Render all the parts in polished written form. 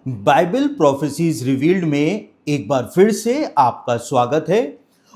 Bible prophecies revealed में एक बार फिर से आपका स्वागत है।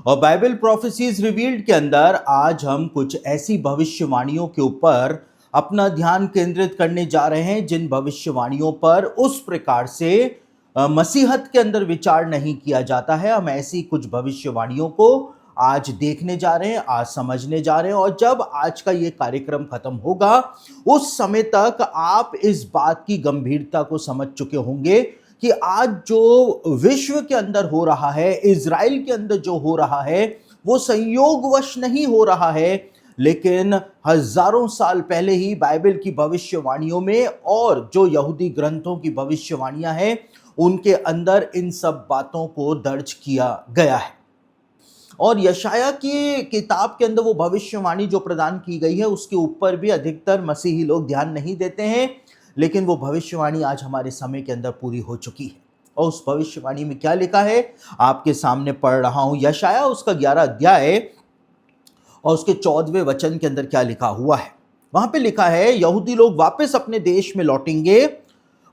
और बाइबल प्रोफेसीज रिवील्ड के अंदर आज हम कुछ ऐसी भविष्यवाणियों के ऊपर अपना ध्यान केंद्रित करने जा रहे हैं जिन भविष्यवाणियों पर उस प्रकार से मसीहत के अंदर विचार नहीं किया जाता है। हम ऐसी कुछ भविष्यवाणियों को आज देखने जा रहे हैं, आज समझने जा रहे हैं, और जब आज का ये कार्यक्रम खत्म होगा उस समय तक आप इस बात की गंभीरता को समझ चुके होंगे कि आज जो विश्व के अंदर हो रहा है, इजराइल के अंदर जो हो रहा है, वो संयोगवश नहीं हो रहा है, लेकिन हजारों साल पहले ही बाइबल की भविष्यवाणियों में और जो यहूदी ग्रंथों की भविष्यवाणियां हैं उनके अंदर इन सब बातों को दर्ज किया गया है। और यशाया की किताब के अंदर वो भविष्यवाणी जो प्रदान की गई है उसके ऊपर भी अधिकतर मसीही लोग ध्यान नहीं देते हैं, लेकिन वो भविष्यवाणी आज हमारे समय के अंदर पूरी हो चुकी है। और उस भविष्यवाणी में क्या लिखा है आपके सामने पढ़ रहा हूं, यशाया उसका 11 अध्याय और उसके 14वें वचन के अंदर क्या लिखा हुआ है। वहां पे लिखा है, यहूदी लोग वापस अपने देश में लौटेंगे,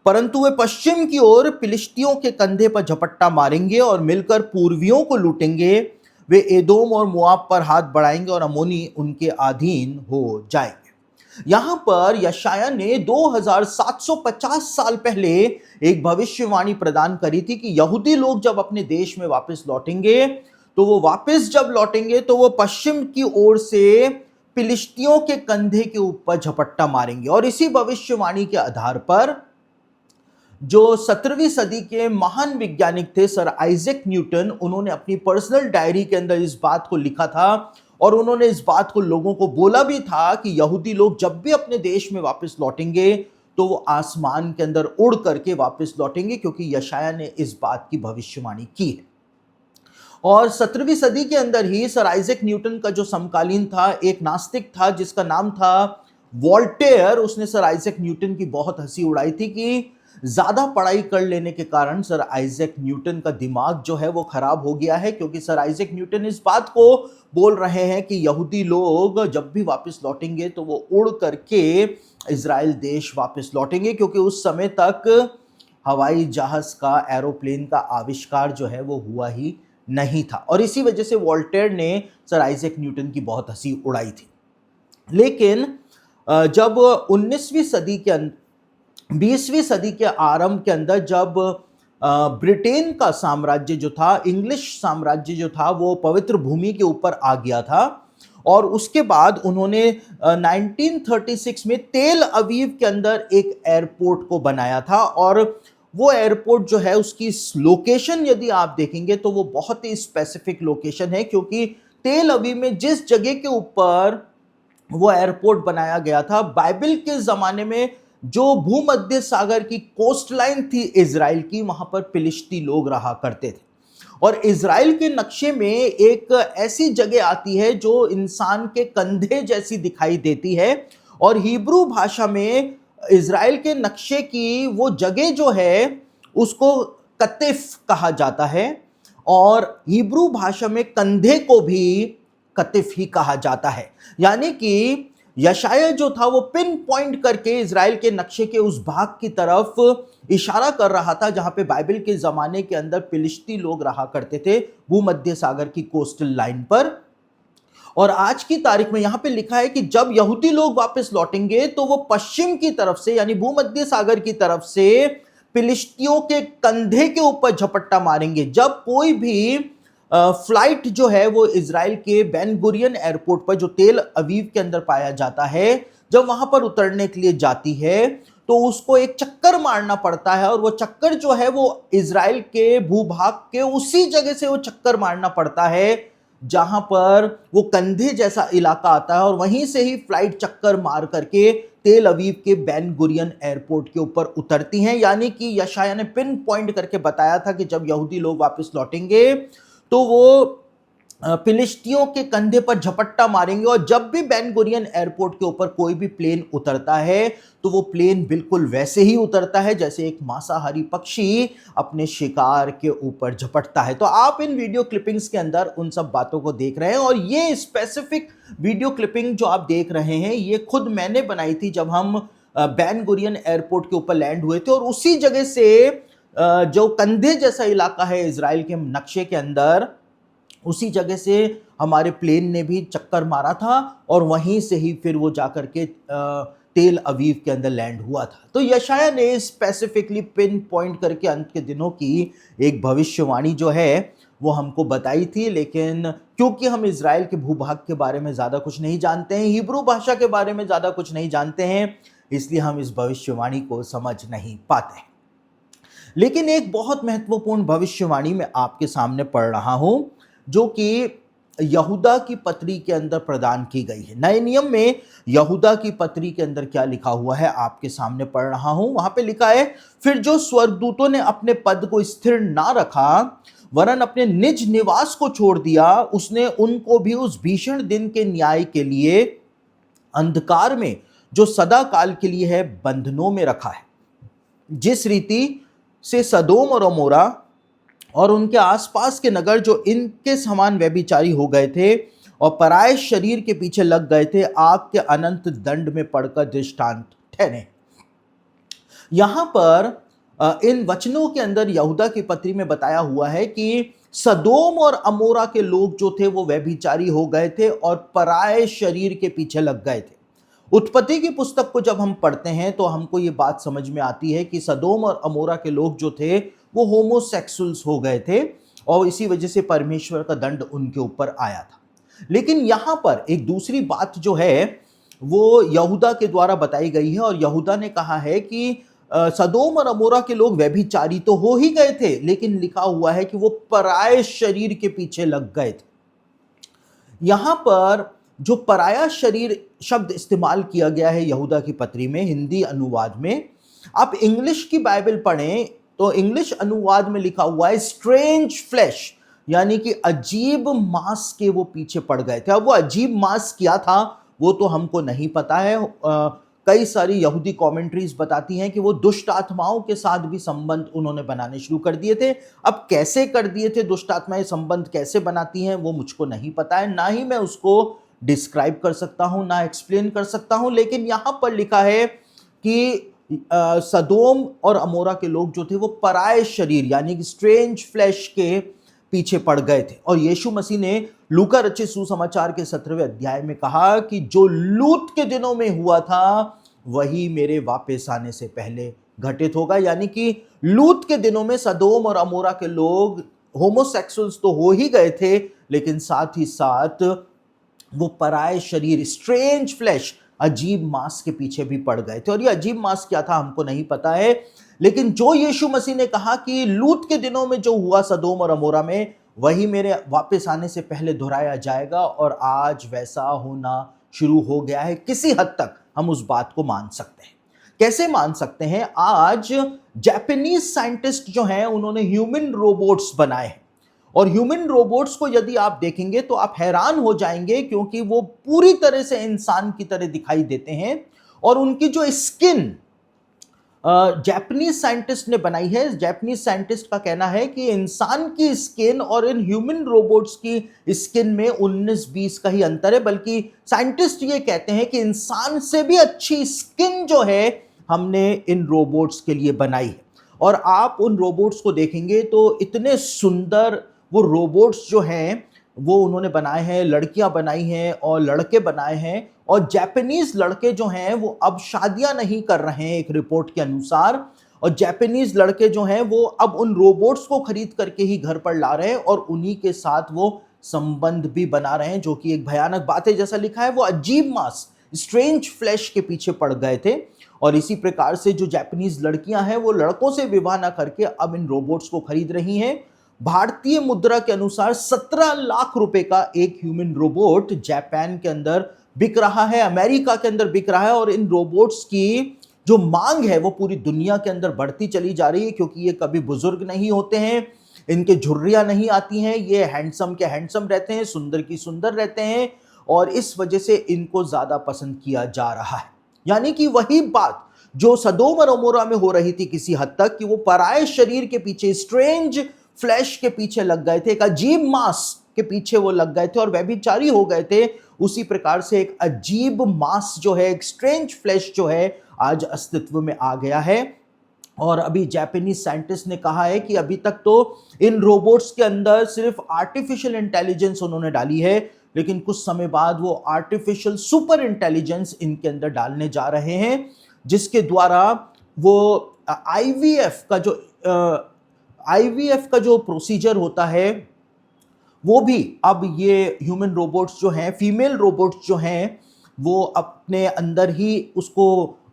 परंतु वे पश्चिम की ओर फिलिस्तियों के कंधे पर झपट्टा मारेंगे और मिलकर पूर्वियों को लूटेंगे। वे एदोम और मोआब पर हाथ बढ़ाएंगे और अमोनी उनके अधीन हो जाएंगे। यहां पर यशाया ने 2750 साल पहले एक भविष्यवाणी प्रदान करी थी कि यहूदी लोग जब अपने देश में वापस लौटेंगे तो वो वापस जब लौटेंगे तो वो पश्चिम की ओर से फिलिस्तियों के कंधे के ऊपर झपट्टा मारेंगे। और इसी भविष्यवाणी के आधार पर जो 17वीं सदी के महान वैज्ञानिक थे सर आइजैक न्यूटन, उन्होंने अपनी पर्सनल डायरी के अंदर इस बात को लिखा था और उन्होंने इस बात को लोगों को बोला भी था कि यहूदी लोग जब भी अपने देश में वापस लौटेंगे तो वो आसमान के अंदर उड़ करके वापस लौटेंगे, क्योंकि यशाया ने इस बात की भविष्यवाणी की है। और 17वीं सदी के अंदर ही सर आइजैक न्यूटन का जो समकालीन था एक नास्तिक था जिसका नाम था वॉल्टेयर, उसने सर आइजैक न्यूटन की बहुत हंसी उड़ाई थी कि ज्यादा पढ़ाई कर लेने के कारण सर आइजैक न्यूटन का दिमाग जो है वो खराब हो गया है, क्योंकि सर आइजैक न्यूटन इस बात को बोल रहे हैं कि यहूदी लोग जब भी वापस लौटेंगे तो वो उड़ करके इजराइल देश वापस लौटेंगे, क्योंकि उस समय तक हवाई जहाज का, एरोप्लेन का आविष्कार जो है वो हुआ ही नहीं था। और इसी वजह से वॉल्टेयर ने सर आइजैक न्यूटन की बहुत हंसी उड़ाई थी। लेकिन जब 19वीं सदी के 20वीं सदी के आरंभ के अंदर जब ब्रिटेन का साम्राज्य जो था, इंग्लिश साम्राज्य जो था, वो पवित्र भूमि के ऊपर आ गया था और उसके बाद उन्होंने 1936 में तेल अवीव के अंदर एक एयरपोर्ट को बनाया था। और वो एयरपोर्ट जो है उसकी लोकेशन यदि आप देखेंगे तो वो बहुत ही स्पेसिफिक लोकेशन है, क्योंकि तेल अवीव में जिस जगह के ऊपर वो एयरपोर्ट बनाया गया था, बाइबल के जमाने में जो भूमध्य सागर की कोस्ट लाइन थी इजराइल की, वहां पर फिलिस्ती लोग रहा करते थे। और इजराइल के नक्शे में एक ऐसी जगह आती है जो इंसान के कंधे जैसी दिखाई देती है, और हिब्रू भाषा में इजराइल के नक्शे की वो जगह जो है उसको कतिफ कहा जाता है, और हिब्रू भाषा में कंधे को भी कतिफ ही कहा जाता है। यानी कि यशाया जो था वो पिन पॉइंट करके इजराइल के नक्शे के उस भाग की तरफ इशारा कर रहा था जहां पे बाइबल के जमाने के अंदर फिलिस्ती लोग रहा करते थे, भूमध्य सागर की कोस्टल लाइन पर। और आज की तारीख में यहां पे लिखा है कि जब यहूदी लोग वापस लौटेंगे तो वो पश्चिम की तरफ से, यानी भूमध्य सागर की तरफ से फिलिस्तियों के कंधे के ऊपर झपट्टा मारेंगे। जब कोई भी फ्लाइट जो है वो इजराइल के बेन गुरियन एयरपोर्ट पर, जो तेल अवीव के अंदर पाया जाता है, जब वहां पर उतरने के लिए जाती है तो उसको एक चक्कर मारना पड़ता है, और वो चक्कर जो है वो इजराइल के भूभाग के उसी जगह से वो चक्कर मारना पड़ता है जहां पर वो कंधे जैसा इलाका आता है, और वहीं से ही फ्लाइट चक्कर मार करके तेल अवीव के बेन गुरियन एयरपोर्ट के ऊपर उतरती हैं। यानी कि यशाया ने पिन पॉइंट करके बताया था कि जब यहूदी लोग वापस लौटेंगे तो वो फिलिस्तियों के कंधे पर झपट्टा मारेंगे, और जब भी बेन गुरियन एयरपोर्ट के ऊपर कोई भी प्लेन उतरता है तो वो प्लेन बिल्कुल वैसे ही उतरता है जैसे एक मांसाहारी पक्षी अपने शिकार के ऊपर झपटता है। तो आप इन वीडियो क्लिपिंग्स के अंदर उन सब बातों को देख रहे हैं, और ये स्पेसिफिक वीडियो क्लिपिंग जो आप देख रहे हैं ये खुद मैंने बनाई थी जब हम बेन गुरियन एयरपोर्ट के ऊपर लैंड हुए थे, और उसी जगह से जो कंधे जैसा इलाका है इजराइल के नक्शे के अंदर, उसी जगह से हमारे प्लेन ने भी चक्कर मारा था और वहीं से ही फिर वो जाकर के तेल अवीव के अंदर लैंड हुआ था। तो यशायाह ने स्पेसिफिकली पिन पॉइंट करके अंत के दिनों की एक भविष्यवाणी जो है वो हमको बताई थी, लेकिन क्योंकि हम इजराइल के भूभाग के बारे में ज़्यादा कुछ नहीं जानते हैं, हिब्रू भाषा के बारे में ज़्यादा कुछ नहीं जानते हैं, इसलिए हम इस भविष्यवाणी को समझ नहीं पाते। लेकिन एक बहुत महत्वपूर्ण भविष्यवाणी मैं आपके सामने पढ़ रहा हूं, जो कि यहूदा की पत्री के अंदर प्रदान की गई है। नए नियम में यहूदा की पत्री के अंदर क्या लिखा हुआ है आपके सामने पढ़ रहा हूं। वहां पे लिखा है, फिर जो स्वर्गदूतों ने अपने पद को स्थिर ना रखा वरन अपने निज निवास को छोड़ दिया, उसने उनको भी उस भीषण दिन के न्याय के लिए अंधकार में जो सदा काल के लिए है बंधनों में रखा है। जिस रीति से सदोम और अमोरा और उनके आसपास के नगर जो इनके समान व्यभिचारी हो गए थे और पराये शरीर के पीछे लग गए थे, आग के अनंत दंड में पड़कर दृष्टांत ठहरे। यहां पर इन वचनों के अंदर यहूदा की पत्री में बताया हुआ है कि सदोम और अमोरा के लोग जो थे वो व्यभिचारी हो गए थे और पराये शरीर के पीछे लग गए थे। उत्पत्ति की पुस्तक को जब हम पढ़ते हैं तो हमको ये बात समझ में आती है कि सदोम और अमोरा के लोग जो थे वो होमोसेक्सुअल्स हो गए थे और इसी वजह से परमेश्वर का दंड उनके ऊपर आया था। लेकिन यहां पर एक दूसरी बात जो है वो यहूदा के द्वारा बताई गई है और यहूदा ने कहा है कि सदोम और अमोरा के लोग व्यभिचारी तो हो ही गए थे, लेकिन लिखा हुआ है कि वो पराये शरीर के पीछे लग गए थे। यहां पर जो पराया शरीर शब्द इस्तेमाल किया गया है यहूदा की पत्री में हिंदी अनुवाद में, आप इंग्लिश की बाइबल पढ़ें तो इंग्लिश अनुवाद में लिखा हुआ है स्ट्रेंज फ्लैश, यानी कि अजीब मांस के वो पीछे पड़ गए थे। अब वो अजीब मांस क्या था वो तो हमको नहीं पता है। कई सारी यहूदी कमेंट्रीज बताती हैं कि वो दुष्ट आत्माओं के साथ भी संबंध उन्होंने बनाने शुरू कर दिए थे। अब कैसे कर दिए थे, दुष्ट आत्माएं संबंध कैसे बनाती हैं वो मुझको नहीं पता है, ना ही मैं उसको डिस्क्राइब कर सकता हूं, ना एक्सप्लेन कर सकता हूं। लेकिन यहां पर लिखा है कि सदोम और अमोरा के लोग जो थे वो पराये शरीर यानी कि स्ट्रेंज फ्लैश के पीछे पड़ गए थे। और यीशु मसीह ने लूका रचित सुसमाचार के 17वें अध्याय में कहा कि जो लूत के दिनों में हुआ था वही मेरे वापस आने से पहले घटित होगा। यानी कि लूत के दिनों में सदोम और अमोरा के लोग होमोसेक्सुअल्स तो हो ही गए थे, लेकिन साथ ही साथ वो पराये शरीर स्ट्रेंज फ्लैश अजीब मांस के पीछे भी पड़ गए थे। और ये अजीब मांस क्या था हमको नहीं पता है, लेकिन जो यीशु मसीह ने कहा कि लूत के दिनों में जो हुआ सदोम और अमोरा में वही मेरे वापस आने से पहले दोहराया जाएगा, और आज वैसा होना शुरू हो गया है। किसी हद तक हम उस बात को मान सकते हैं। कैसे मान सकते हैं? आज जापानीज साइंटिस्ट जो हैं उन्होंने ह्यूमन रोबोट्स बनाए हैं, और ह्यूमन रोबोट्स को यदि आप देखेंगे तो आप हैरान हो जाएंगे, क्योंकि वो पूरी तरह से इंसान की तरह दिखाई देते हैं। और उनकी जो स्किन जापानीज साइंटिस्ट ने बनाई है, जापानीज साइंटिस्ट का कहना है कि इंसान की स्किन और इन ह्यूमन रोबोट्स की स्किन में 19-20 का ही अंतर है, बल्कि साइंटिस्ट ये कहते हैं कि इंसान से भी अच्छी स्किन जो है हमने इन रोबोट्स के लिए बनाई है। और आप उन रोबोट्स को देखेंगे तो इतने सुंदर वो रोबोट्स जो हैं वो उन्होंने बनाए हैं, लड़कियां बनाई हैं और लड़के बनाए हैं। और जापानीज लड़के जो हैं वो अब शादियां नहीं कर रहे हैं एक रिपोर्ट के अनुसार, और जापानीज लड़के जो हैं वो अब उन रोबोट्स को खरीद करके ही घर पर ला रहे हैं और उन्हीं के साथ वो संबंध भी बना रहे हैं, जो कि एक भयानक बात है। जैसा लिखा है वो अजीब मांस स्ट्रेंज फ्लैश के पीछे पड़ गए थे। और इसी प्रकार से जो जापानीज लड़कियां हैं वो लड़कों से विवाह ना करके अब इन रोबोट्स को खरीद रही हैं। भारतीय मुद्रा के अनुसार 17 लाख रुपए का एक ह्यूमन रोबोट जापान के अंदर बिक रहा है, अमेरिका के अंदर बिक रहा है। और इन रोबोट्स की जो मांग है वो पूरी दुनिया के अंदर बढ़ती चली जा रही है, क्योंकि ये कभी बुजुर्ग नहीं होते हैं, इनके झुर्रियां नहीं आती हैं, ये हैंडसम के हैंडसम रहते हैं, सुंदर की सुंदर रहते हैं, और इस वजह से इनको ज्यादा पसंद किया जा रहा है। यानी कि वही बात जो सदोम और अमोरा में हो रही थी किसी हद तक, कि वो पराये शरीर के पीछे स्ट्रेंज फ्लैश के पीछे लग गए थे, एक अजीब मांस के पीछे वो लग गए थे और व्यभिचारी हो गए थे। उसी प्रकार से एक अजीब मांस जो है, एक स्ट्रेंज फ्लैश जो है आज अस्तित्व में आ गया है। और अभी जापानीज साइंटिस्ट ने कहा है कि अभी तक तो इन रोबोट्स के अंदर सिर्फ आर्टिफिशियल इंटेलिजेंस उन्होंने डाली है, लेकिन कुछ समय बाद वो आर्टिफिशियल सुपर इंटेलिजेंस इनके अंदर डालने जा रहे हैं, जिसके द्वारा वो आईवीएफ का जो प्रोसीजर होता है वो भी अब ये ह्यूमन रोबोट्स जो हैं, फीमेल रोबोट्स जो हैं, वो अपने अंदर ही उसको,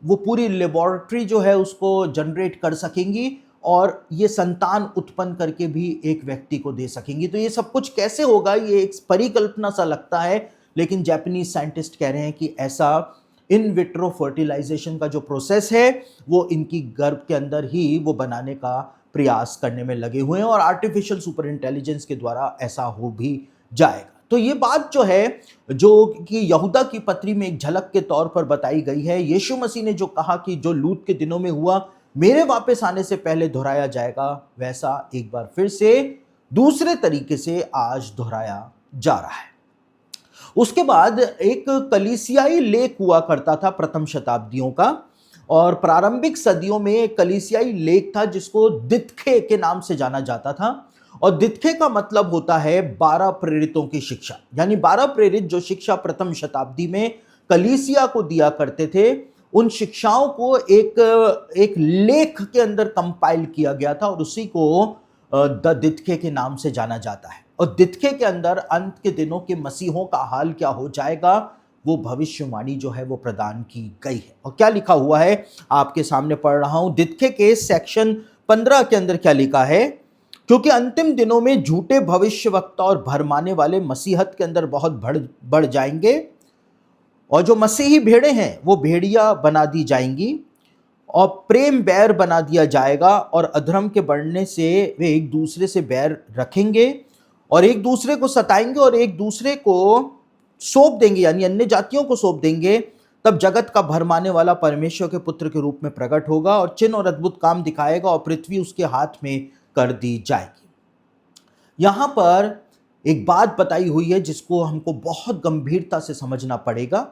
वो पूरी लेबोरेटरी जो है उसको जनरेट कर सकेंगी और ये संतान उत्पन्न करके भी एक व्यक्ति को दे सकेंगी। तो ये सब कुछ कैसे होगा, ये एक परिकल्पना सा लगता है, लेकिन जापानीज साइंटिस्ट कह रहे हैं कि ऐसा इन विट्रो फर्टिलाइजेशन का जो प्रोसेस है वो इनकी गर्भ के अंदर ही वो बनाने का प्रयास करने में लगे हुए हैं और आर्टिफिशियल सुपर इंटेलिजेंस के द्वारा ऐसा हो भी जाएगा। तो ये बात जो है, जो कि यहूदा की पत्री में एक झलक के तौर पर बताई गई है, यीशु मसीह ने जो कहा कि जो लूत के दिनों में हुआ मेरे वापस आने से पहले दोहराया जाएगा, वैसा एक बार फिर से दूसरे तरीके से आज दोहराया जा रहा है। उसके बाद एक कलीसियाई लेख हुआ करता था प्रथम शताब्दियों का, और प्रारंभिक सदियों में एक कलीसियाई लेख था जिसको दित्खे के नाम से जाना जाता था। और दित्खे का मतलब होता है 12 प्रेरितों की शिक्षा, यानी 12 प्रेरित जो शिक्षा प्रथम शताब्दी में कलीसिया को दिया करते थे, उन शिक्षाओं को एक लेख के अंदर कंपाइल किया गया था और उसी को द दित्खे के नाम से जाना जाता है। और दित्खे के अंदर अंत के दिनों के मसीहों का हाल क्या हो जाएगा, वो भविष्यवाणी जो है वो प्रदान की गई है। और क्या लिखा हुआ है आपके सामने पढ़ रहा हूं, दित्खे के सेक्शन 15 के अंदर क्या लिखा है, क्योंकि अंतिम दिनों में झूठे भविष्यवक्ता और भरमाने वाले मसीहत के अंदर बहुत बढ़ जाएंगे, और जो मसीही भेड़े हैं वो भेड़िया बना दी जाएंगी, और प्रेम बैर बना दिया जाएगा, और अधर्म के बढ़ने से वे एक दूसरे से बैर रखेंगे और एक दूसरे को सताएंगे और एक दूसरे को सौंप देंगे, यानी अन्य जातियों को सौंप देंगे। तब जगत का भरमाने वाला परमेश्वर के पुत्र के रूप में प्रकट होगा और चिन्ह और अद्भुत काम दिखाएगा और पृथ्वी उसके हाथ में कर दी जाएगी। यहां पर एक बात बताई हुई है जिसको हमको बहुत गंभीरता से समझना पड़ेगा।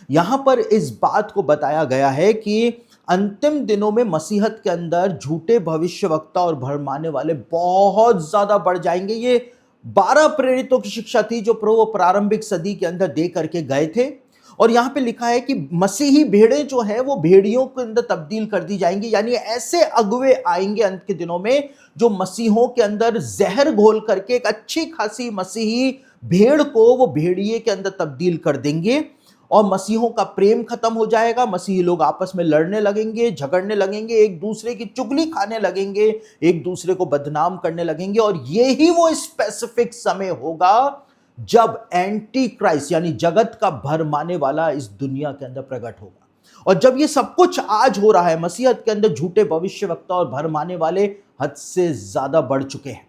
यहां पर इस बात को बताया गया है कि अंतिम दिनों में मसीहत के अंदर झूठे भविष्यवक्ता और भरमाने वाले बहुत ज्यादा बढ़ जाएंगे। ये 12 प्रेरितों की शिक्षा थी जो प्रभु प्रारंभिक सदी के अंदर दे करके गए थे, और यहां पे लिखा है कि मसीही भेड़े जो है वो भेड़ियों के अंदर तब्दील कर दी जाएंगी, यानी ऐसे अगुवे आएंगे अंत के दिनों में जो मसीहों के अंदर जहर घोल करके एक अच्छी खासी मसीही भेड़ को वो भेड़िए के अंदर तब्दील कर देंगे, और मसीहों का प्रेम खत्म हो जाएगा। मसीही लोग आपस में लड़ने लगेंगे, झगड़ने लगेंगे, एक दूसरे की चुगली खाने लगेंगे, एक दूसरे को बदनाम करने लगेंगे, और यही वो स्पेसिफिक समय होगा जब एंटी क्राइस्ट यानी जगत का भरमाने वाला इस दुनिया के अंदर प्रकट होगा। और जब ये सब कुछ आज हो रहा है, मसीहत के अंदर झूठे भविष्यवक्ता और भरमाने वाले हद से ज्यादा बढ़ चुके हैं।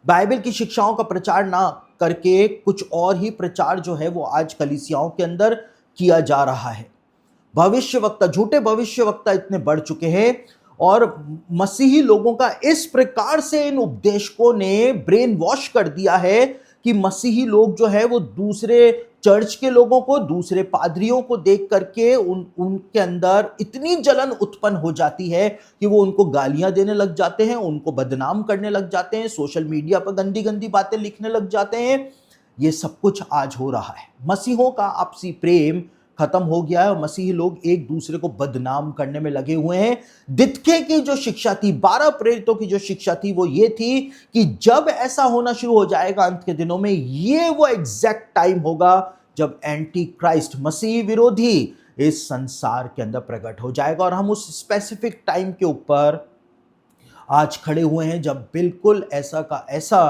बाइबल की शिक्षाओं का प्रचार ना करके कुछ और ही प्रचार जो है वो आज कलीसियाओं के अंदर किया जा रहा है। भविष्यवक्ता, झूठे भविष्यवक्ता इतने बढ़ चुके हैं, और मसीही लोगों का इस प्रकार से इन उपदेशकों ने ब्रेन वॉश कर दिया है कि मसीही लोग जो है वो दूसरे चर्च के लोगों को, दूसरे पादरियों को देख करके उनके अंदर इतनी जलन उत्पन्न हो जाती है कि वो उनको गालियां देने लग जाते हैं, उनको बदनाम करने लग जाते हैं, सोशल मीडिया पर गंदी गंदी बातें लिखने लग जाते हैं। ये सब कुछ आज हो रहा है। मसीहों का आपसी प्रेम खत्म हो गया है और मसीही लोग एक दूसरे को बदनाम करने में लगे हुए हैं। दित्खे की जो शिक्षा थी, 12 प्रेरितों की जो शिक्षा थी, वो ये थी कि जब ऐसा होना शुरू हो जाएगा अंत के दिनों में, ये वो एग्जैक्ट टाइम होगा जब एंटी क्राइस्ट, मसीह विरोधी इस संसार के अंदर प्रकट हो जाएगा। और हम उस स्पेसिफिक टाइम के ऊपर आज खड़े हुए हैं जब बिल्कुल ऐसा का ऐसा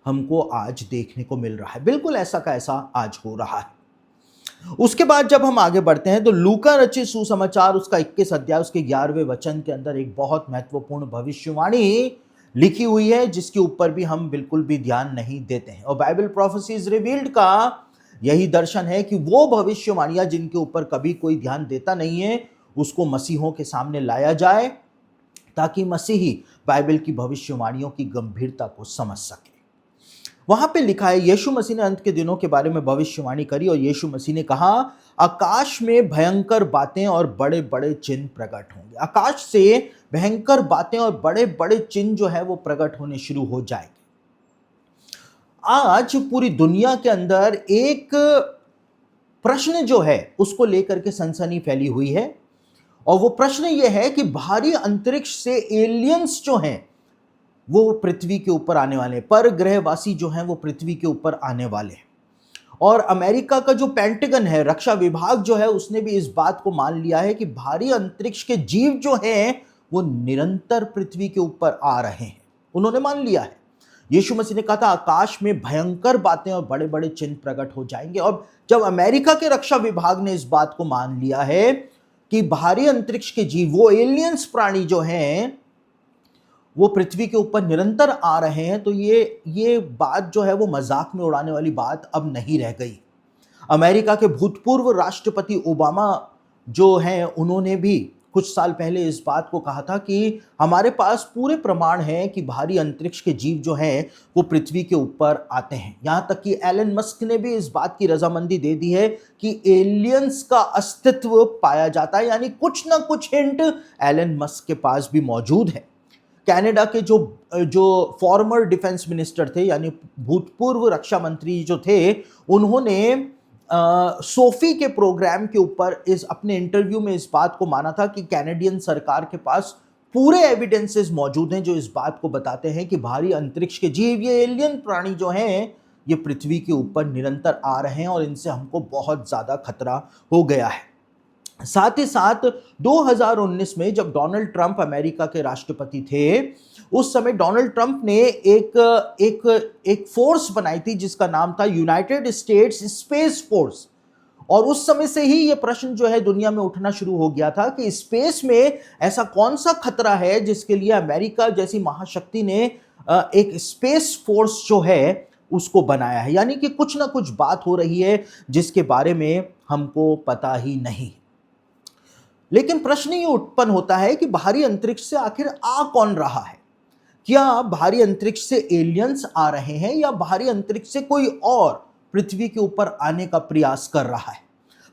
हमको आज देखने को मिल रहा है, बिल्कुल ऐसा का ऐसा आज हो रहा है। उसके बाद जब हम आगे बढ़ते हैं तो लूका रचित सुसमाचार उसका 21 अध्याय उसके 11वें वचन के अंदर एक बहुत महत्वपूर्ण भविष्यवाणी लिखी हुई है जिसके ऊपर भी हम बिल्कुल भी ध्यान नहीं देते हैं। और बाइबल प्रोफेसीज रिवील्ड का यही दर्शन है कि वो भविष्यवाणियां जिनके ऊपर कभी कोई ध्यान देता नहीं है, उसको मसीहों के सामने लाया जाए ताकि मसीही बाइबल की भविष्यवाणियों की गंभीरता को समझ सके। वहां पे लिखा है, यीशु मसीह ने अंत के दिनों के बारे में भविष्यवाणी करी और यीशु मसीह ने कहा, आकाश में भयंकर बातें और बड़े बड़े चिन्ह प्रकट होंगे। आकाश से भयंकर बातें और बड़े बड़े चिन्ह जो है वो प्रकट होने शुरू हो जाएंगे। आज पूरी दुनिया के अंदर एक प्रश्न जो है उसको लेकर के सनसनी फैली हुई है, और वो प्रश्न ये है कि भारी अंतरिक्ष से एलियंस जो हैं वो पृथ्वी के ऊपर आने वाले हैं, पर ग्रहवासी जो हैं वो पृथ्वी के ऊपर आने वाले हैं। और अमेरिका का जो पेंटागन है, रक्षा विभाग जो है, उसने भी इस बात को मान लिया है कि भारी अंतरिक्ष के जीव जो हैं वो निरंतर पृथ्वी के ऊपर आ रहे हैं। उन्होंने मान लिया है। यीशु मसीह ने कहा था, आकाश में भयंकर बातें और बड़े बड़े चिन्ह प्रकट हो जाएंगे। और जब अमेरिका के रक्षा विभाग ने इस बात को मान लिया है कि भारी अंतरिक्ष के जीव, वो एलियंस प्राणी जो हैं वो पृथ्वी के ऊपर निरंतर आ रहे हैं, तो ये बात जो है वो मजाक में उड़ाने वाली बात अब नहीं रह गई। अमेरिका के भूतपूर्व राष्ट्रपति ओबामा जो हैं, उन्होंने भी कुछ साल पहले इस बात को कहा था कि हमारे पास पूरे प्रमाण हैं कि भारी अंतरिक्ष के जीव जो हैं वो पृथ्वी के ऊपर आते हैं। यहाँ तक कि एलन मस्क ने भी इस बात की रजामंदी दे दी है कि एलियंस का अस्तित्व पाया जाता है, यानी कुछ ना कुछ हिंट एलन मस्क के पास भी मौजूद है। कनाडा के जो फॉर्मर डिफेंस मिनिस्टर थे, यानी भूतपूर्व रक्षा मंत्री जो थे, उन्होंने सोफी के प्रोग्राम के ऊपर अपने इंटरव्यू में इस बात को माना था कि कैनेडियन सरकार के पास पूरे एविडेंसेस मौजूद हैं जो इस बात को बताते हैं कि भारी अंतरिक्ष के जीव, ये एलियन प्राणी जो हैं, ये पृथ्वी के ऊपर निरंतर आ रहे हैं और इनसे हमको बहुत ज्यादा खतरा हो गया है। साथ ही साथ 2019 में जब डोनाल्ड ट्रंप अमेरिका के राष्ट्रपति थे, उस समय डोनाल्ड ट्रंप ने एक फोर्स बनाई थी जिसका नाम था यूनाइटेड स्टेट्स स्पेस फोर्स। और उस समय से ही ये प्रश्न जो है दुनिया में उठना शुरू हो गया था कि स्पेस में ऐसा कौन सा खतरा है जिसके लिए अमेरिका जैसी महाशक्ति ने एक स्पेस फोर्स जो है उसको बनाया है। यानी कि कुछ ना कुछ बात हो रही है जिसके बारे में हमको पता ही नहीं। लेकिन प्रश्न ये उत्पन्न होता है कि भारी अंतरिक्ष से आखिर आ कौन रहा है? क्या भारी अंतरिक्ष से एलियंस आ रहे हैं या भारी अंतरिक्ष से कोई और पृथ्वी के ऊपर आने का प्रयास कर रहा है?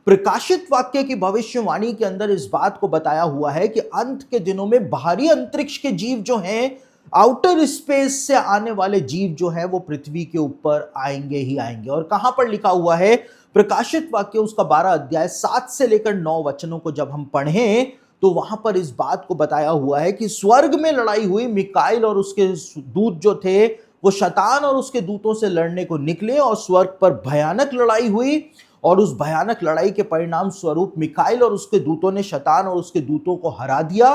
प्रकाशित वाक्य की भविष्यवाणी के अंदर इस बात को बताया हुआ है कि अंत के दिनों में भारी अंतरिक्ष के जीव जो हैं, आउटर स्पेस से आने वाले जीव जो है वो पृथ्वी के ऊपर आएंगे ही आएंगे। और कहां पर लिखा हुआ है? प्रकाशित वाक्य उसका 12 अध्याय 7 से लेकर 9 वचनों को जब हम पढ़ें तो वहां पर इस बात को बताया हुआ है कि स्वर्ग में लड़ाई हुई, मिकाइल और उसके दूत जो थे वो शैतान और उसके दूतों से लड़ने को निकले और स्वर्ग पर भयानक लड़ाई हुई। और उस भयानक लड़ाई के परिणाम स्वरूप मिकाइल और उसके दूतों ने शैतान और उसके दूतों को हरा दिया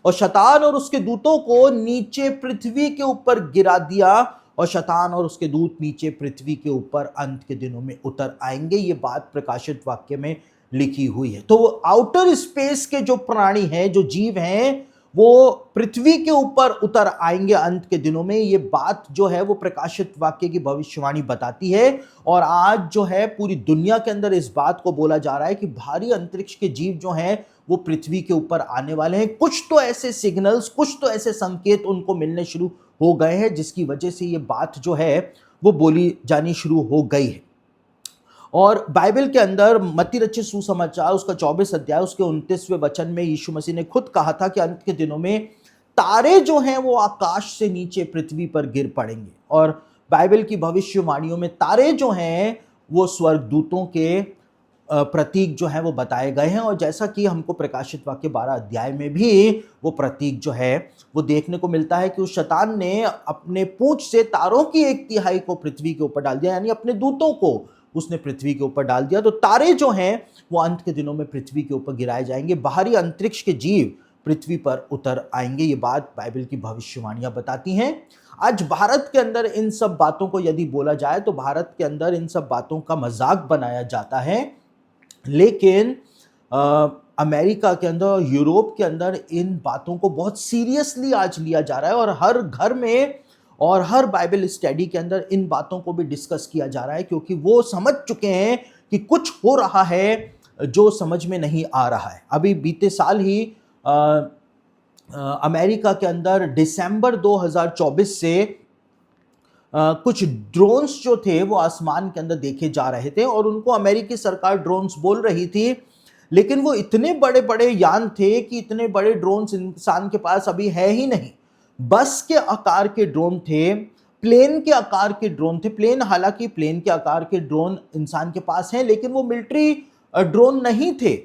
और शैतान और उसके दूतों को नीचे पृथ्वी के ऊपर गिरा दिया और शैतान और उसके दूत नीचे पृथ्वी के ऊपर अंत के दिनों में उतर आएंगे। ये बात प्रकाशित वाक्य में लिखी हुई है। तो आउटर स्पेस के जो प्राणी हैं, जो जीव हैं, वो पृथ्वी के ऊपर उतर आएंगे अंत के दिनों में। ये बात जो है वो प्रकाशित वाक्य की भविष्यवाणी बताती है। और आज जो है पूरी दुनिया के अंदर इस बात को बोला जा रहा है कि भारी अंतरिक्ष के जीव जो हैं वो पृथ्वी के ऊपर आने वाले हैं। कुछ तो ऐसे सिग्नल्स, कुछ तो ऐसे संकेत उनको मिलने शुरू हो गए हैं जिसकी वजह से ये बात जो है वो बोली जानी शुरू हो गई है। और बाइबल के अंदर मत्ती रचित सुसमाचार उसका 24 अध्याय उसके 29वें वचन में यीशु मसीह ने खुद कहा था कि अंत के दिनों में तारे जो हैं वो आकाश से नीचे पृथ्वी पर गिर पड़ेंगे। और बाइबल की भविष्यवाणियों में तारे जो हैं वो स्वर्गदूतों के प्रतीक जो है वो बताए गए हैं। और जैसा कि हमको प्रकाशित वाक्य 12 अध्याय में भी वो प्रतीक जो है वो देखने को मिलता है कि उस शैतान ने अपने पूंछ से तारों की 1/3 को पृथ्वी के ऊपर डाल दिया, यानी अपने दूतों को उसने पृथ्वी के ऊपर डाल दिया। तो तारे जो हैं वो अंत के दिनों में पृथ्वी के ऊपर गिराए जाएंगे, बाहरी अंतरिक्ष के जीव पृथ्वी पर उतर आएंगे। ये बात बाइबल की भविष्यवाणियां बताती हैं। आज भारत के अंदर इन सब बातों को यदि बोला जाए तो भारत के अंदर इन सब बातों का मजाक बनाया जाता है, लेकिन अमेरिका के अंदर और यूरोप के अंदर इन बातों को बहुत सीरियसली आज लिया जा रहा है। और हर घर में और हर बाइबल स्टडी के अंदर इन बातों को भी डिस्कस किया जा रहा है, क्योंकि वो समझ चुके हैं कि कुछ हो रहा है जो समझ में नहीं आ रहा है। अभी बीते साल ही अमेरिका के अंदर दिसंबर 2024 से कुछ ड्रोन्स जो थे वो आसमान के अंदर देखे जा रहे थे और उनको अमेरिकी सरकार ड्रोन्स बोल रही थी, लेकिन वो इतने बड़े बड़े यान थे कि इतने बड़े ड्रोन्स इंसान के पास अभी है ही नहीं। बस के आकार के ड्रोन थे, प्लेन के आकार के ड्रोन थे। प्लेन, हालांकि प्लेन के आकार के ड्रोन इंसान के पास हैं, लेकिन वो मिलिट्री ड्रोन नहीं थे।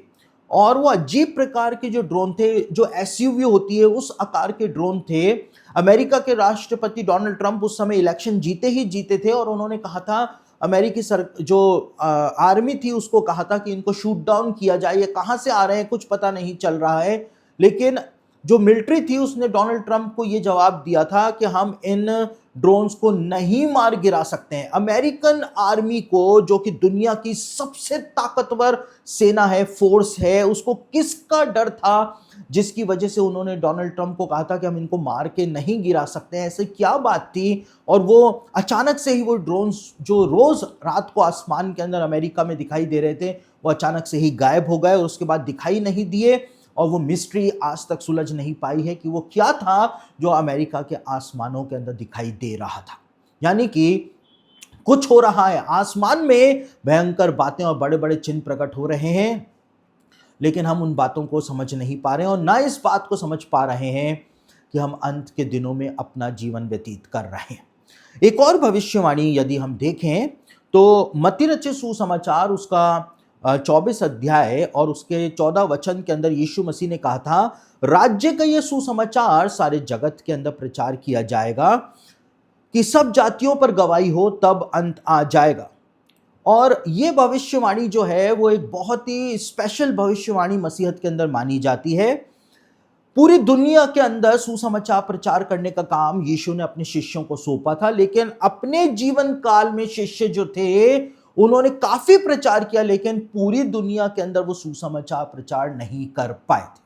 और वो अजीब प्रकार के जो ड्रोन थे, जो एसयूवी होती है उस आकार के ड्रोन थे। अमेरिका के राष्ट्रपति डोनाल्ड ट्रंप उस समय इलेक्शन जीते ही जीते थे और उन्होंने कहा था, अमेरिकी जो आर्मी थी उसको कहा था कि इनको शूट डाउन किया जाए, ये कहां से आ रहे हैं कुछ पता नहीं चल रहा है। लेकिन जो मिलिट्री थी उसने डोनाल्ड ट्रंप को ये जवाब दिया था कि हम इन ड्रोन्स को नहीं मार गिरा सकते हैं। अमेरिकन आर्मी को, जो कि दुनिया की सबसे ताकतवर सेना है, फोर्स है, उसको किसका डर था जिसकी वजह से उन्होंने डोनाल्ड ट्रंप को कहा था कि हम इनको मार के नहीं गिरा सकते हैं? ऐसी क्या बात थी? और वो अचानक से ही वो ड्रोन्स जो रोज रात को आसमान के अंदर अमेरिका में दिखाई दे रहे थे, वो अचानक से ही गायब हो गए और उसके बाद दिखाई नहीं दिए। और वो मिस्ट्री आज तक सुलझ नहीं पाई है कि वो क्या था जो अमेरिका के आसमानों के अंदर दिखाई दे रहा था। यानी कि कुछ हो रहा है, आसमान में भयंकर बातें और बड़े बड़े चिन्ह प्रकट हो रहे हैं, लेकिन हम उन बातों को समझ नहीं पा रहे हैं और ना इस बात को समझ पा रहे हैं कि हम अंत के दिनों में अपना जीवन व्यतीत कर रहे हैं। एक और भविष्यवाणी यदि हम देखें तो मत्ती रचित सुसमाचार उसका 24 अध्याय और उसके 14 वचन के अंदर यीशु मसीह ने कहा था, राज्य का यह सुसमाचार सारे जगत के अंदर प्रचार किया जाएगा कि सब जातियों पर गवाही हो, तब अंत आ जाएगा। और ये भविष्यवाणी जो है वो एक बहुत ही स्पेशल भविष्यवाणी मसीहत के अंदर मानी जाती है। पूरी दुनिया के अंदर सुसमाचार प्रचार करने का काम यीशु ने अपने शिष्यों को सौंपा था, लेकिन अपने जीवन काल में शिष्य जो थे उन्होंने काफी प्रचार किया, लेकिन पूरी दुनिया के अंदर वो सुसमाचार प्रचार नहीं कर पाए थे।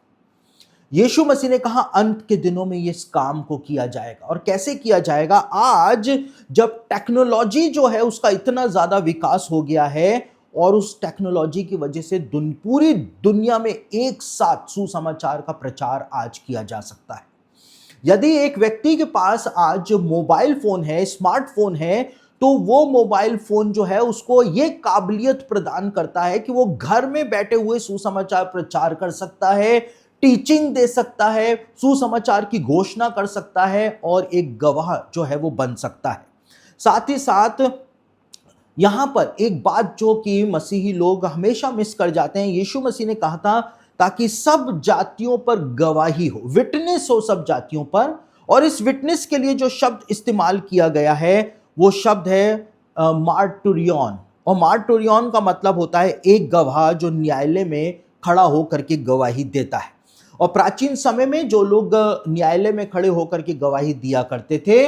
यीशु मसीह ने कहा अंत के दिनों में इस काम को किया जाएगा। और कैसे किया जाएगा? आज जब टेक्नोलॉजी जो है उसका इतना ज्यादा विकास हो गया है और उस टेक्नोलॉजी की वजह से पूरी दुनिया में एक साथ सुसमाचार का प्रचार आज किया जा सकता है। यदि एक व्यक्ति के पास आज मोबाइल फोन है, स्मार्टफोन है, तो वो मोबाइल फोन जो है उसको ये काबिलियत प्रदान करता है कि वो घर में बैठे हुए सुसमाचार प्रचार कर सकता है, टीचिंग दे सकता है, सुसमाचार की घोषणा कर सकता है और एक गवाह जो है वो बन सकता है। साथ ही साथ यहां पर एक बात जो कि मसीही लोग हमेशा मिस कर जाते हैं, यीशु मसीह ने कहा था ताकि सब जातियों पर गवाही हो, विटनेस हो सब जातियों पर। और इस विटनेस के लिए जो शब्द इस्तेमाल किया गया है वो शब्द है मार्टुरियन। और मार्टुरियन का मतलब होता है एक गवाह जो न्यायालय में खड़ा होकर के गवाही देता है। और प्राचीन समय में जो लोग न्यायालय में खड़े होकर के गवाही दिया करते थे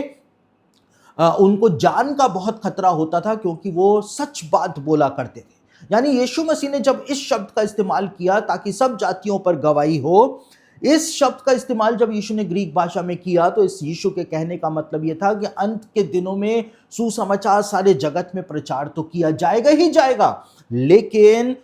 उनको जान का बहुत खतरा होता था, क्योंकि वो सच बात बोला करते थे। यानी यीशु मसीह ने जब इस शब्द का इस्तेमाल किया ताकि सब जातियों पर गवाही हो, इस शब्द का इस्तेमाल जब यीशु ने ग्रीक भाषा में किया तो इस यीशु के कहने का मतलब यह था कि अंत के दिनों में सुसमाचार सारे जगत में प्रचार तो किया जाएगा ही जाएगा, लेकिन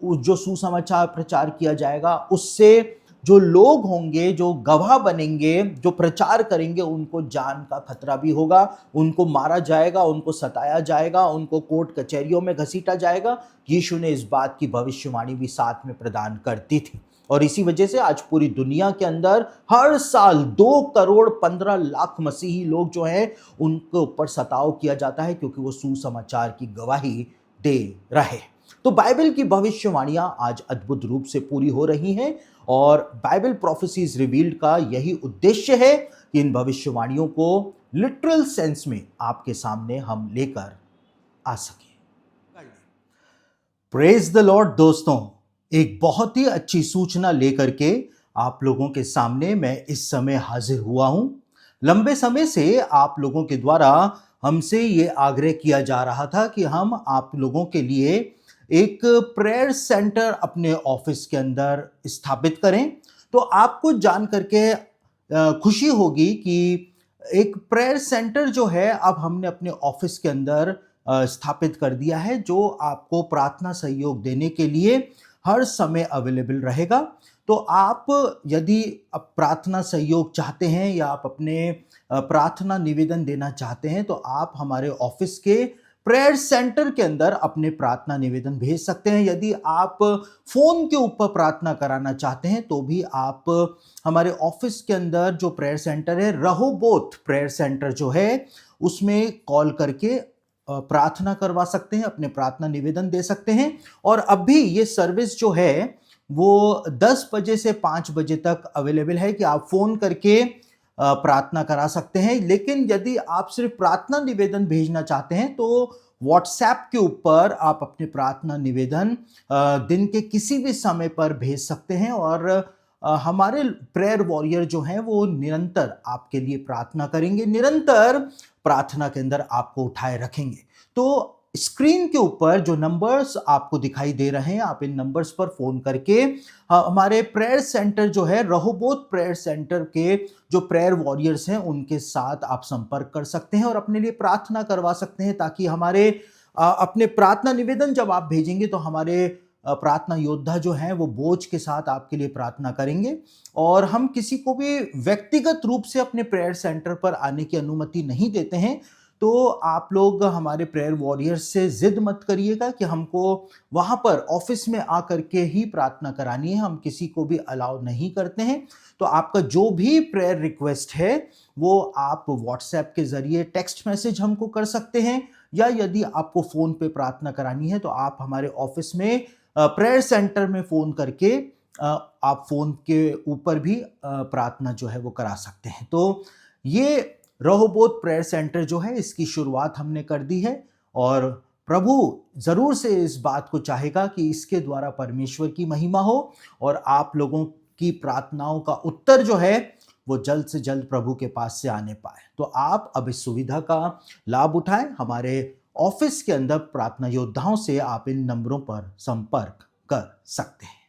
जो सुसमाचार प्रचार किया जाएगा उससे जो लोग होंगे, जो गवाह बनेंगे, जो प्रचार करेंगे, उनको जान का खतरा भी होगा, उनको मारा जाएगा, उनको सताया जाएगा, उनको कोर्ट कचहरियों में घसीटा जाएगा। यीशु ने इस बात की भविष्यवाणी भी साथ में प्रदान करती थी। और इसी वजह से आज पूरी दुनिया के अंदर हर साल 2,15,00,000 मसीही लोग जो हैं उनके ऊपर सताव किया जाता है, क्योंकि वो सुसमाचार की गवाही दे रहे। तो बाइबल की भविष्यवाणियां आज अद्भुत रूप से पूरी हो रही हैं और बाइबल प्रोफेसीज रिवील्ड का यही उद्देश्य है कि इन भविष्यवाणियों को लिटरल सेंस में आपके सामने हम लेकर आ सकें। Praise the Lord. दोस्तों, एक बहुत ही अच्छी सूचना लेकर के आप लोगों के सामने मैं इस समय हाजिर हुआ हूं। लंबे समय से आप लोगों के द्वारा हमसे ये आग्रह किया जा रहा था कि हम आप लोगों के लिए एक प्रेयर सेंटर अपने ऑफिस के अंदर स्थापित करें। तो आपको जान करके खुशी होगी कि एक प्रेयर सेंटर जो है अब हमने अपने ऑफिस के अंदर स्थापित कर दिया है, जो आपको प्रार्थना सहयोग देने के लिए हर समय अवेलेबल रहेगा। तो आप यदि आप प्रार्थना सहयोग चाहते हैं या आप अपने प्रार्थना निवेदन देना चाहते हैं, तो आप हमारे ऑफिस के प्रेयर सेंटर के अंदर अपने प्रार्थना निवेदन भेज सकते हैं। यदि आप फ़ोन के ऊपर प्रार्थना कराना चाहते हैं, तो भी आप हमारे ऑफिस के अंदर जो प्रेयर सेंटर है, रहोबोथ प्रेयर सेंटर जो है, उसमें कॉल करके प्रार्थना करवा सकते हैं, अपने प्रार्थना निवेदन दे सकते हैं। और अभी ये सर्विस जो है, वो 10 बजे से 5 बजे तक अवेलेबल है कि आप फ़ोन करके प्रार्थना करा सकते हैं। लेकिन यदि आप सिर्फ प्रार्थना निवेदन भेजना चाहते हैं, तो व्हाट्सएप के ऊपर आप अपने प्रार्थना निवेदन दिन के किसी भी समय पर भेज सकते हैं और हमारे प्रेयर वॉरियर जो हैं वो निरंतर आपके लिए प्रार्थना करेंगे, निरंतर प्रार्थना के अंदर आपको उठाए रखेंगे। तो स्क्रीन के ऊपर जो नंबर्स आपको दिखाई दे रहे हैं, आप इन नंबर्स पर फोन करके हमारे प्रेयर सेंटर जो है, रहोबोथ प्रेयर सेंटर के जो प्रेयर वॉरियर्स हैं, उनके साथ आप संपर्क कर सकते हैं और अपने लिए प्रार्थना करवा सकते हैं, ताकि हमारे अपने प्रार्थना निवेदन जब आप भेजेंगे तो हमारे प्रार्थना योद्धा जो हैं वो बोझ के साथ आपके लिए प्रार्थना करेंगे। और हम किसी को भी व्यक्तिगत रूप से अपने प्रेयर सेंटर पर आने की अनुमति नहीं देते हैं। तो आप लोग हमारे प्रेयर वॉरियर्स से जिद मत करिएगा कि हमको वहाँ पर ऑफिस में आकर के ही प्रार्थना करानी है, हम किसी को भी अलाउ नहीं करते हैं। तो आपका जो भी प्रेयर रिक्वेस्ट है वो आप व्हाट्सएप के ज़रिए टेक्स्ट मैसेज हमको कर सकते हैं, या यदि आपको फ़ोन पे प्रार्थना करानी है तो आप हमारे ऑफिस में प्रेयर सेंटर में फ़ोन करके आप फ़ोन के ऊपर भी प्रार्थना जो है वो करा सकते हैं। तो ये रहोबोथ प्रेयर सेंटर जो है, इसकी शुरुआत हमने कर दी है और प्रभु ज़रूर से इस बात को चाहेगा कि इसके द्वारा परमेश्वर की महिमा हो और आप लोगों की प्रार्थनाओं का उत्तर जो है वो जल्द से जल्द प्रभु के पास से आने पाए। तो आप अब इस सुविधा का लाभ उठाएं। हमारे ऑफिस के अंदर प्रार्थना योद्धाओं से आप इन नंबरों पर संपर्क कर सकते हैं।